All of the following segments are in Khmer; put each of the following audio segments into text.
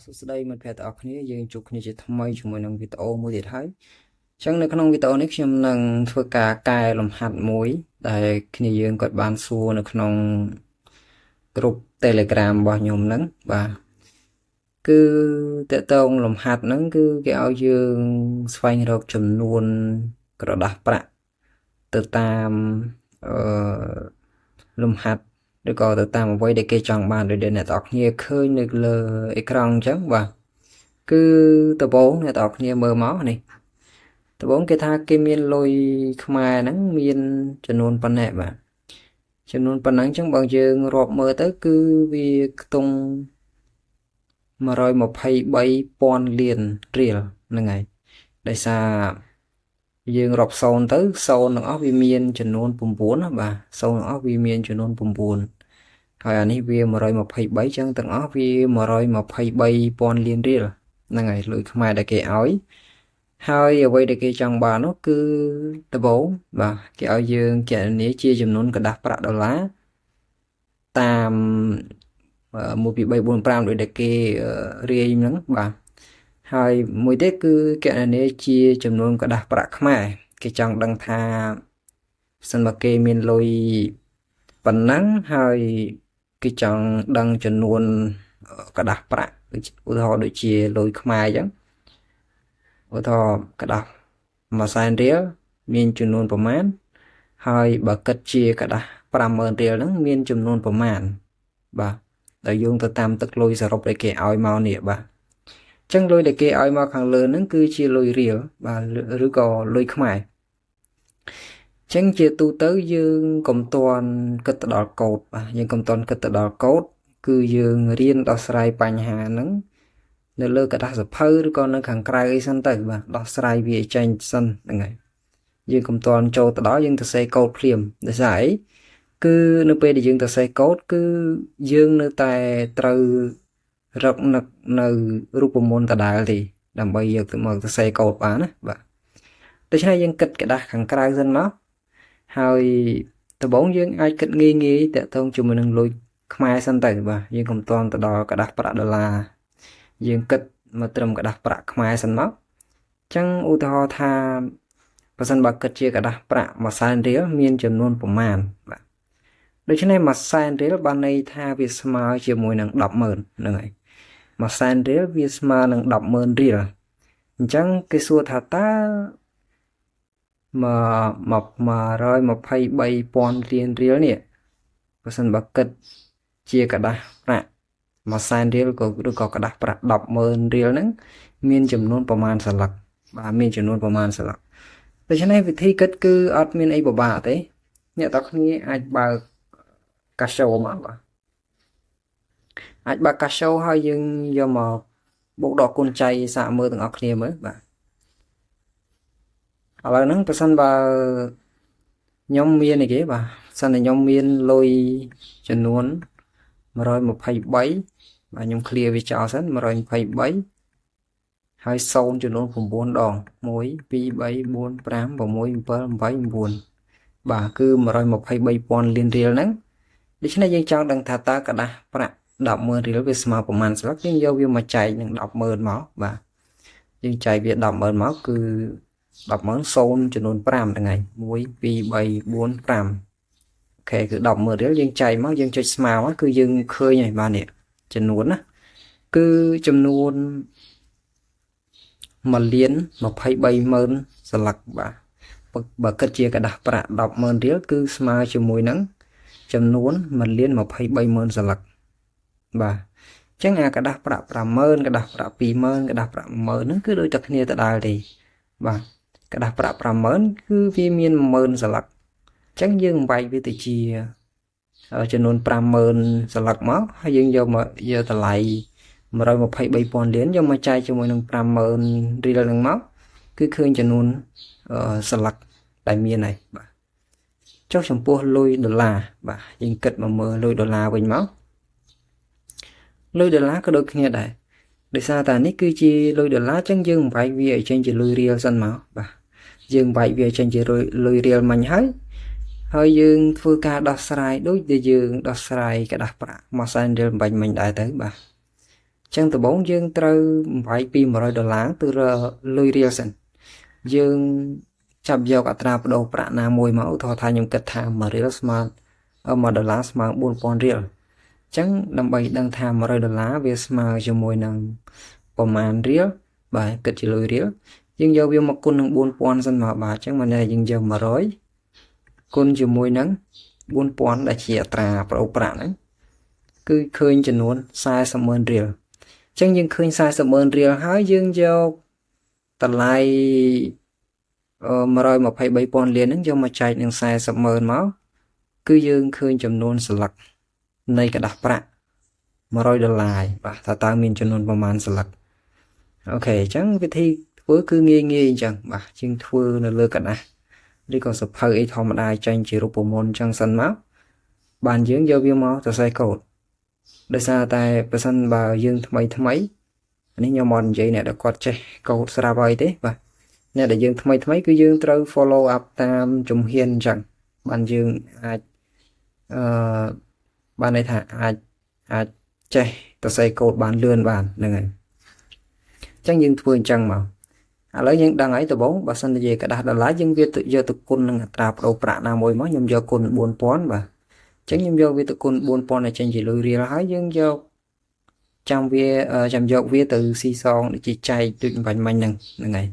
សួស្តីមិត្តភក្តិទាំងអស់គ្នាយើងជួបគ្នាជាថ្មីជាមួយនឹងវីដេអូមួយទៀតហើយអញ្ចឹងនៅក្នុងវីដេអូនេះខ្ញុំនឹងធ្វើការកែលំហាត់មួយដែលគ្នាយើងគាត់បានសួរនៅក្នុងក្រុម Telegram របស់ខ្ញុំហ្នឹងបាទគឺតើតើលំហាត់ហ្នឹងគឺគេឲ្យយើងស្វែងរកចំនួនក្រដាសប្រាក់ទៅតាមលំហាត់ឬក៏ទៅតាមអ្វីដែលគេចង់បានដោយដែលអ្នកទាំងអស់គ្នាឃើញនៅលើអេក្រង់អញ្ចឹងបាទគឺដំបូងអ្នកទាំងអស់គ្នាមើលមកនេះដំបូងគេថាគេមានលុយខ្មែរហ្នឹងមានចំនួនប៉ុណ្ណេះបាទចំនួនប៉ុណ្ណឹងអញ្ចឹងបើយើងរាប់មើលទៅគឺវាខ្ទង់123,000លានរៀលហ្នឹងហើយដោយសារយើងរាប់សូន្យទៅសូន្យទាំងអស់វាមានចំនួន9ណាបាទសូន្យទាំងអស់វាមានចំនួន9ហើយអានេះវា123អញ្ចឹងទាំងអស់វា123,000លានរៀលហ្នឹងហើយលុយខ្មែរដែលគេឲ្យហើយអ្វីដែលគេចង់បាននោះគឺដំបូងបាទគេឲ្យយើងគណនាជាចំនួនក្រដាសប្រាក់ដុល្លារតាម1 2 3 4 5ដូចដែលគេរាយហ្នឹងបាទហើយមួយទៀតគឺគណនាជាចំនួនក្រដាសប្រាក់ខ្មែរគេចង់ដឹងថាសិនបើគេមានលុយប៉ុណ្ណឹងហើយគេចង់ដឹងចំនួនក្រដាសប្រាក់ឧទាហរណ៍ដូចជាលុយខ្មែរអញ្ចឹងឧទាហរណ៍ក្រដាស100,000រៀលមានចំនួនប្រមាណហើយបើគិតជាក្រដាស50,000រៀលហ្នឹងមានចំនួនប្រមាណបាទដល់យោងទៅតាមទឹកលុយសរុបដែលគេឲ្យមកនេះបាទចឹងលុយដែលគេឲ្យមកខាងលើហ្នឹងគឺជាលុយរៀលបាទឬក៏លុយខ្មែរចឹងជាទូទៅយើងកុំតន់គិតទៅដល់កូដបាទយើងកុំតន់គិតទៅដល់កូដគឺយើងរៀនដោះស្រាយបញ្ហាហ្នឹងនៅលើក្រដាសសភៅឬក៏នៅខាងក្រៅអីសិនទៅបាទដោះស្រាយវាចេញសិនហ្នឹងហើយយើងកុំតន់ចូលទៅដល់យើងទៅសេកូដភ្លាមដោយសារអីគឺនៅពេលដែលយើងទៅសេកូដគឺយើងនៅតែត្រូវរកនឹកនៅរូបមន្តដដែលទេដើម្បីយកទៅមកទៅសេកូដបានណាបាទដូច្នេះយើងគិតក្រដាសខាងក្រៅសិនមកហើយដំបូងយើងអាចគិតងាយងាយតកតងជាមួយនឹងលុយខ្មែរសិនទៅបាទយើងកុំតន់ទៅដល់ក្រដាសប្រាក់ដុល្លារយើងគិតមកត្រឹមក្រដាសប្រាក់ខ្មែរសិនមកអញ្ចឹងឧទាហរណ៍ថាបើសិនបើគិតជាក្រដាសប្រាក់100,000រៀលមានចំនួនប្រមាណបាទដូច្នេះ100,000រៀលបានន័យថាវាស្មើជាមួយនឹង100000ហ្នឹងហើយ100,000រៀលវាស្មើនឹង100000រៀលអញ្ចឹងគេសួរថាតើ123,000លានរៀលនេះបើសិនបើគិតជាក្រដាសប្រាក់100,000រៀលក៏ឬក៏ក្រដាសប្រាក់100000រៀលហ្នឹងមានចំនួនប្រមាណសន្លឹកបាទមានចំនួនប្រមាណសន្លឹកដូច្នេះវិធីគិតគឺអត់មានអីពិបាកទេអ្នកទាំងគ្នាអាចបើកកាសូមកបាទអាចបើកកាសូហើយយើងយកមកបូកដកគុណចៃសាកមើលទាំងអស់គ្នាមើលបាទឥឡូវហ្នឹងប្រសិនបើខ្ញុំមានអីគេបាទសិនតែខ្ញុំមានលុយចំនួន123បាទខ្ញុំ clear វាចោលសិន123ហើយ0ចំនួន9ដង1 2 3 4 5 6 7 8 9បាទគឺ123,000លានរៀលហ្នឹងដូច្នេះយើងចង់ដឹងថាតើក្រដាសប្រាក់100000រៀលវាស្មើប្រមាណស្លឹកយើងយកវាមកចែកនឹង100000មកបាទយើងចែកវា100000មកគឺ100000 0ចំនួន5ហ្នឹងហើយ1 2 3 4 5អូខេគឺ100000រៀលយើងចែកមកយើងចុចស្មើមកគឺយើងឃើញហើយបាទនេះចំនួនណាគឺចំនួន1,23,000សន្លឹកបាទបើគិតជាក្រដាសប្រាក់100000រៀលគឺស្មើជាមួយនឹងចំនួន1,23,000សន្លឹកបាទអញ្ចឹងអាក្រដាសប្រាក់50000ក្រដាសប្រាក់20000ក្រដាសប្រាក់10000ហ្នឹងគឺដូចតែគ្នាដដែលទេបាទក្រដាសប្រាក់50000គឺវាមាន10000សន្លឹកអញ្ចឹងយើងបែកវាទៅជាចំនួន50000សន្លឹកមកហើយយើងយកតម្លៃ123,000លានយកមកចែកជាមួយនឹង50000រៀលហ្នឹងមកគឺឃើញចំនួនសន្លឹកដែលមានហើយបាទចុះចំពោះលុយដុល្លារបាទយើងគិតមកមើលលុយដុល្លារវិញមកលុយដុល្លារក៏ដូចគ្នាដែរដោយសារតែនេះគឺជាលុយដុល្លារអញ្ចឹងយើងបែកវាឲ្យចេញជាលុយរៀលសិនមកបាទយើងបែកវាចេញជាលុយរៀលមិញហើយយើងធ្វើការដោះស្រាយដូចដែលយើងដោះស្រាយក្រដាសប្រាក់100,000រៀលបាញ់មិញដែរទៅបាទ ចឹងដំបូងយើងត្រូវវាយពី$100ទៅលុយរៀលសិនយើងចាប់យកអត្រាប្តូរប្រាក់ណាមួយមកឧទាហរណ៍ថាខ្ញុំគិតថា1រៀលស្មើ$1ស្មើ4000រៀលចឹងដើម្បីដឹងថា$100វាស្មើជាមួយនឹងប្រមាណរៀលបាទគិតជាលុយរៀលយើងយកវាមកគុណនឹង4000សិនមកបាទចឹងមិនថាយើងយក100គុណជាមួយនឹង4000ដែលជាអត្រាប្តូរប្រាក់ហ្នឹងគឺឃើញចំនួន400,000រៀលចឹងយើងឃើញ400,000រៀលហើយយើងយកតម្លៃ123,000លានហ្នឹងយកមកចែកនឹង40,000មកគឺយើងឃើញចំនួនស្លឹកនៃกระดาษប្រាក់$100បាទតើមានចំនួនប្រមាណស្លឹកអូខេអញ្ចឹងវិធីធ្វើគឺងាយអញ្ចឹងបាទជាងធ្វើនៅលើกระดาษឬក៏សភៅអីធម្មតាចេញជារូបមន្តអញ្ចឹងសិនមកបានយើងយកវាមកសរសេរកូដដោយសារតែបើសិនបើយើងថ្មីនេះខ្ញុំមកនិយាយអ្នកដែលគាត់ចេះកូដស្រាប់ហើយទេបាទអ្នកដែលយើងថ្មីគឺយើងត្រូវ follow up តាមជំហានអញ្ចឹងបានយើងអាចបានន័យថាអាចចេះសរសេរកូដបានលឿនបានហ្នឹងហើយអញ្ចឹងយើងធ្វើអញ្ចឹងមកឥឡូវយើងដឹងហើយដំបូងបើសិនជាกระดาษ$យើងវាយកទៅគុណនឹងអត្រាប្តូរប្រាក់ណាមួយមកខ្ញុំយកគុណ4000បាទអញ្ចឹងខ្ញុំយកវាទៅគុណ4000ឲ្យចេញជាលុយរៀលហើយយើងយកចាំយកវាទៅស៊ីសងដូចជាចែកដូចបាញ់មិញហ្នឹងហើយ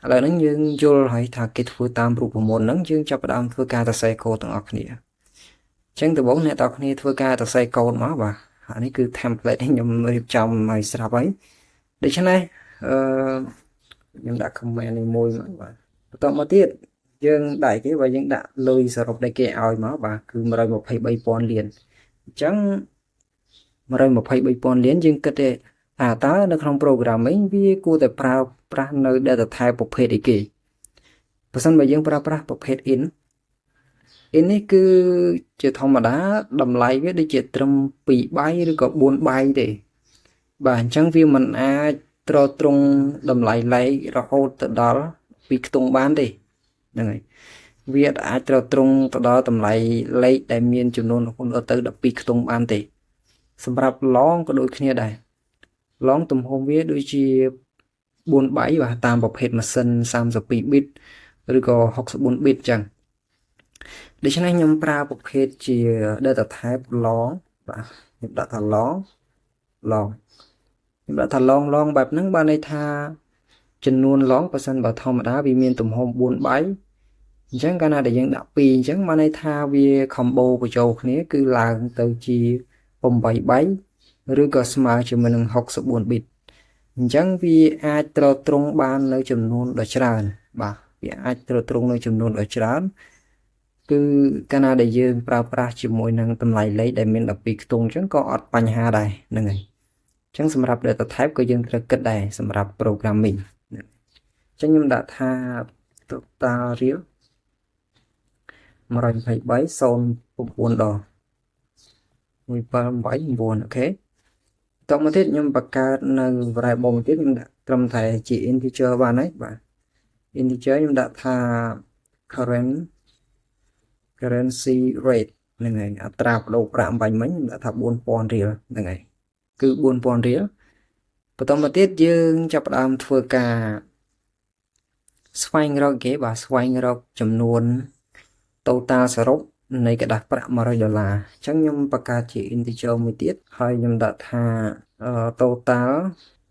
ឥឡូវហ្នឹងយើងយល់ហើយថាគេធ្វើតាមរូបមន្តហ្នឹងយើងចាប់ផ្ដើមធ្វើការសរសេរកូដទាំងអស់គ្នាអញ្ចឹងដំបូងអ្នកទាំងអស់គ្នាធ្វើការសរសេរកូដមកបាទអានេះគឺ template ខ្ញុំរៀបចំឲ្យស្រាប់ហើយដូច្នេះខ្ញុំដាក់ comment នេះមួយមកបាទបន្តមកទៀតយើងដាក់គេបើយើងដាក់លុយសរុបដែលគេឲ្យមកបាទគឺ123,000លានអញ្ចឹង123,000លានយើងគិតទេថាតើនៅក្នុង programming វាគួរតែប្រើប្រាស់នៅ data type ប្រភេទអីគេបើសិនបើយើងប្រើប្រាស់ប្រភេទ int នេះគឺជាធម្មតាតម្លៃវាដូចជាត្រឹម2បាយឬក៏4បាយទេបាទអញ្ចឹងវាមិនអាចត្រត្រង់តម្លៃលេខរហូតទៅដល់2ខ្ទង់បានទេហ្នឹងហើយវាអាចត្រត្រង់ទៅដល់តម្លៃលេខដែលមានចំនួនរហូតទៅ12ខ្ទង់បានទេសម្រាប់ long ក៏ដូចគ្នាដែរ long ទំហំវាដូចជា4បាយបាទតាមប្រភេទម៉ាស៊ីន32 bit ឬក៏64 bit ចឹងដូច្នេះខ្ញុំប្រើប្រភេទជា data type long បាទខ្ញុំដាក់ថា long ខ្ញុំដាក់ថា long បែបហ្នឹងបានន័យថាចំនួន long បើសិនបើធម្មតាវាមានទំហំ4បាយអញ្ចឹងកាលណាដែលយើងដាក់2អញ្ចឹងបានន័យថាវា combo បញ្ចូលគ្នាគឺឡើងទៅជា8បាយឬក៏ស្មើជាមួយនឹង64 bit អញ្ចឹងវាអាចត្រង់បាននៅចំនួនដ៏ច្រើនបាទវាអាចត្រង់នៅចំនួនដ៏ច្រើនគឺកាលណាដែលយើងប្រើប្រាស់ជាមួយនឹងតម្លៃលេខដែលមាន12ខ្ទង់អញ្ចឹងក៏អត់បញ្ហាដែរហ្នឹងហើយអញ្ចឹងសម្រាប់ data type ក៏យើងត្រូវគិតដែរសម្រាប់ programming អញ្ចឹងខ្ញុំដាក់ថា total real 123.09 ដង 1789 អូខេតមកទៀតខ្ញុំបង្កើតនៅ variable ទៀតខ្ញុំដាក់ត្រឹមតែជា integer បានហើយបាទ integer ខ្ញុំដាក់ថា currency rate ហ្នឹងហើយអត្រាប្តូរប្រាក់បាញ់មិញខ្ញុំដាក់ថា4000រៀលហ្នឹងហើយគឺ4000រៀលបន្តមកទៀតយើងចាប់ផ្ដើមធ្វើការស្វែងរកគេបាទស្វែងរកចំនួន total សរុបនៃกระดาษប្រាក់$100អញ្ចឹងខ្ញុំបង្កើតជា integer មួយទៀតហើយខ្ញុំដាក់ថា total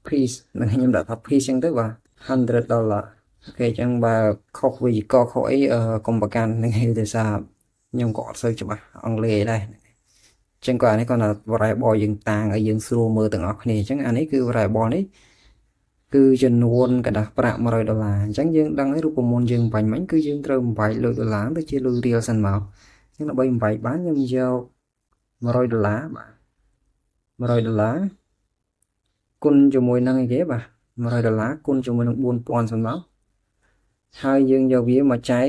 piece នឹងខ្ញុំដាក់ថា piece អញ្ចឹងទៅបាទ$100អូខេអញ្ចឹងបើខុសវិយាករណ៍ខុសអីកុំប្រកាន់នឹងហៅទៅសារខ្ញុំក៏អត់សូវច្បាស់អង់គ្លេសដែរអញ្ចឹងក៏អានេះគាត់ថា variable យើងតាំងឲ្យយើងស្រួលមើលទាំងអស់គ្នាអញ្ចឹងអានេះគឺ variable នេះគឺចំនួនកระดาษប្រាក់$100អញ្ចឹងយើងដឹងហើយរូបមន្តយើងបាញ់មិញគឺយើងត្រូវបំបែកលុយ$ទៅជាលុយរៀលសិនមកអញ្ចឹងដើម្បីបំបែកបានខ្ញុំយក$100បាទ$100គុណជាមួយនឹងអីគេបាទ$100គុណជាមួយនឹង4000សិនមកហើយយើងយកវាមកចែក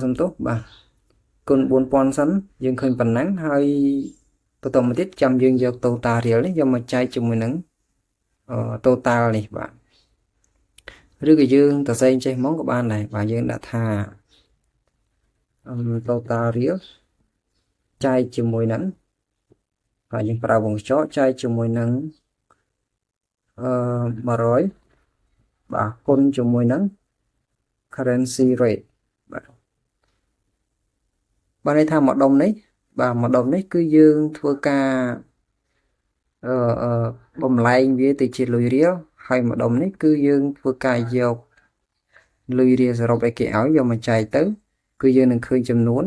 សំទោសបាទគុណ4000សិនយើងឃើញប៉ុណ្ណឹងហើយបន្តមកទៀតចាំយើងយក total real នេះយកមកចែកជាមួយនឹងtotal នេះបាទឬក៏យើងតសេងចេះហ្មងក៏បានដែរបាទយើងដាក់ថា total real ចែកជាមួយនឹង បាទយើងប្រើវងកញ្ចក់ចែកជាមួយនឹង100បាទគុណជាមួយនឹង currency rate បាទន័យថាម្ដុំនេះបាទម្ដុំនេះគឺយើងធ្វើការបំលែងវាទៅជាលុយរៀលហើយម្ដុំនេះគឺយើងធ្វើការយកលុយរៀលសរុបឲ្យគេឲ្យយកមកចែកទៅគឺយើងនឹងឃើញចំនួន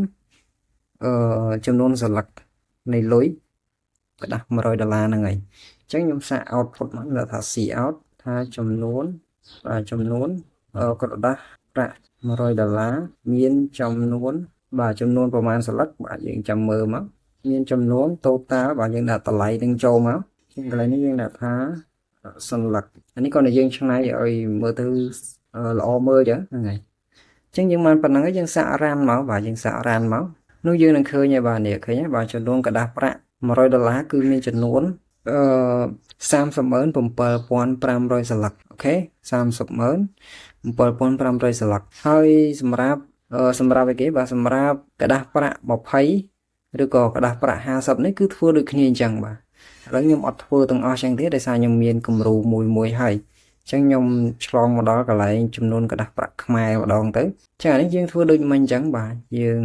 សន្លឹកនៃលុយក្តាស់$100ហ្នឹងហើយអញ្ចឹងខ្ញុំសាក output មកថា C out ថាចំនួនក្រដាស់ប្រាក់$100មានចំនួនប្រមាណសន្លឹកបាទយើងចាំមើលមកមានចំនួន total បាទយើងដាក់តម្លៃនឹងចូលមកជាងកន្លែងនេះយើងដាក់ថាសន្លឹកអានេះគាត់ឲ្យយើងឆ្នៃឲ្យមើលទៅល្អមើលចឹងហ្នឹងហើយអញ្ចឹងយើងបានប៉ុណ្ណឹងហើយយើងសាករ៉ានមកបាទយើងសាករ៉ានមកនោះយើងនឹងឃើញហើយបាទនេះឃើញហើយបាទចំនួនក្រដាស់ប្រាក់$100គឺមានចំនួន307,500 សន្លឹកអូខេ307,500 សន្លឹកហើយសម្រាប់អីគេបាទសម្រាប់ក្រដាស់ប្រាក់20ឬក៏ក្រដាស់ប្រាក់50នេះគឺធ្វើដូចគ្នាអញ្ចឹងបាទឥឡូវខ្ញុំអត់ធ្វើទាំងអស់ចឹងទេដោយសារខ្ញុំមានគំរូមួយហើយអញ្ចឹងខ្ញុំឆ្លងមកដល់កន្លែងចំនួនក្រដាស់ប្រាក់ខ្មែរម្ដងទៅចឹងអានេះយើងធ្វើដូចមិញអញ្ចឹងបាទយើង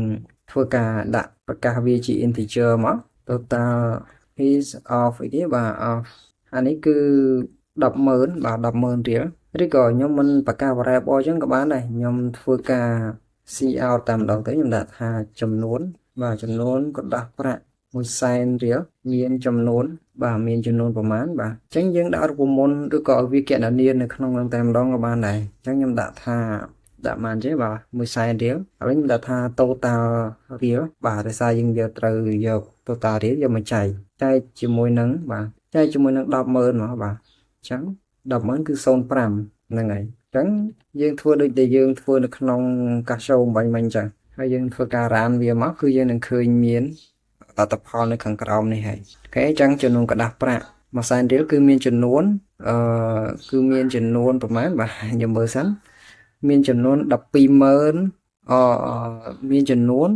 ធ្វើការដាក់ប្រកាសវាជា integer មក total piece of អីគេបាទ of អានេះគឺ100000បាទ100000រៀលឬក៏ខ្ញុំមិនប្រកាស variable អញ្ចឹងក៏បានដែរខ្ញុំធ្វើការ C out តែម្ដងទៅខ្ញុំដាក់ថាចំនួនក្រដាស់ប្រាក់100,000រៀលមានចំនួនប្រមាណបាទអញ្ចឹងយើងដាក់រូបមន្តឬក៏ឲ្យវាគណនានៅក្នុងនឹងតែម្ដងក៏បានដែរអញ្ចឹងខ្ញុំដាក់បានទេបាទ100,000រៀលឥឡូវខ្ញុំដាក់ថា total រៀលបាទដោយសារយើងត្រូវយក total រៀលយកមកចែកជាមួយនឹង100000មកបាទអញ្ចឹង100000គឺ05ហ្នឹងហើយអញ្ចឹងយើងធ្វើដូចដែលយើងធ្វើនៅក្នុងកាស show មិញអញ្ចឹងហើយយើងធ្វើការរ៉ានវាមកគឺយើងនឹងឃើញមានលទ្ធផលនៅខាងក្រោមនេះហើយអូខេអញ្ចឹងចំនួនក្រដាស់ប្រាក់100,000រៀលគឺមានចំនួនប្រមាណបាទខ្ញុំមើលសិនមានចំនួន120,000មានចំនួន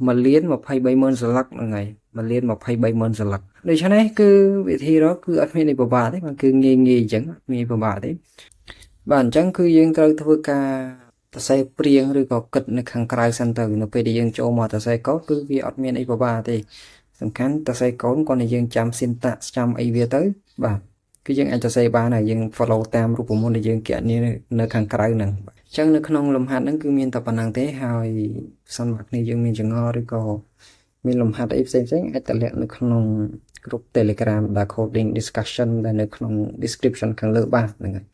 1,23,000 សន្លឹកហ្នឹងហើយ1,23,000 សន្លឹកដូច្នេះគឺវិធីរកគឺអត់មានអីពិបាកទេគឺងាយអញ្ចឹងអត់មានពិបាកទេបាទអញ្ចឹងគឺយើងត្រូវធ្វើការសរសេរព្រៀងឬក៏គិតនៅខាងក្រៅសិនទៅនៅពេលដែលយើងចូលមកសរសេរកូដគឺវាអត់មានអីពិបាកទេសំខាន់សរសេរកូដគាត់ឲ្យយើងចាំ syntax ចាំអីវាទៅបាទគឺយើងអាចសរសេរបានហើយយើង follow តាមរូបមន្តដែលយើងគណនានៅខាងក្រៅហ្នឹងអញ្ចឹងនៅក្នុងលំហាត់ហ្នឹងគឺមានតែប៉ុណ្ណឹងទេហើយសិនមកនេះយើងមានចង្អុលឬក៏មានលំហាត់អីផ្សេងអាចតម្លាក់នៅក្នុងក្រុម Telegram ដែល coding discussion ដែលនៅក្នុង description ខាងលើបាទហ្នឹងហើយ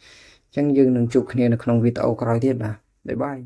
អញ្ចឹងយើងនឹងជួបគ្នានៅក្នុងវីដេអូក្រោយទៀតបាទបាយបាយ